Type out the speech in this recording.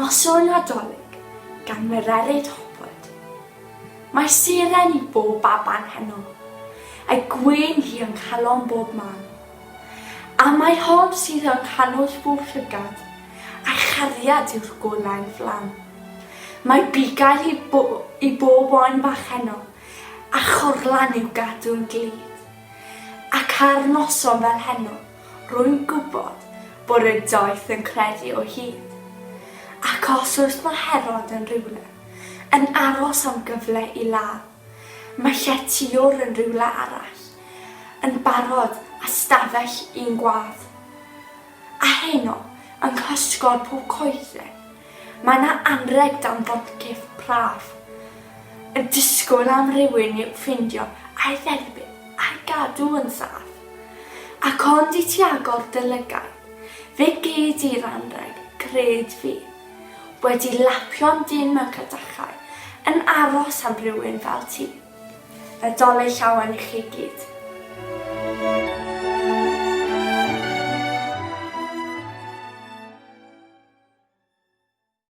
Noson Nadolig gan Mererid Hopwood. Mae siren I bob baban heno, a'i gwyn hi yn calon bob man. A mae hon sydd yn canol bob llygad, a'i chariad yw'r golau'n fflan. Mae bigael I bob oen bach heno, a chorlan i'w gadw'n glid. Ac ar noson fel heno, rwy'n gwybod bod y doeth yn credu o hyd. Ac os oes mae Herod yn rhywle, yn aros am gyfle I ladd, mae Lletiwr yn rhywle arall, yn barod a stafell i'n gwadd. A heno, yn cysgod pob coesau, mae yna anreg dan fodcif braf, yn disgwyl am rywun i'w ffindio a'i dderbyn a'i gadw yn saff. Ac ond I ti agor dylygau, fe gyd i'r anreg, gred fi, wedi lapio'n dyn mewn cydachau, yn aros am rywun fel ti. Nadolig llawen I chi gyd.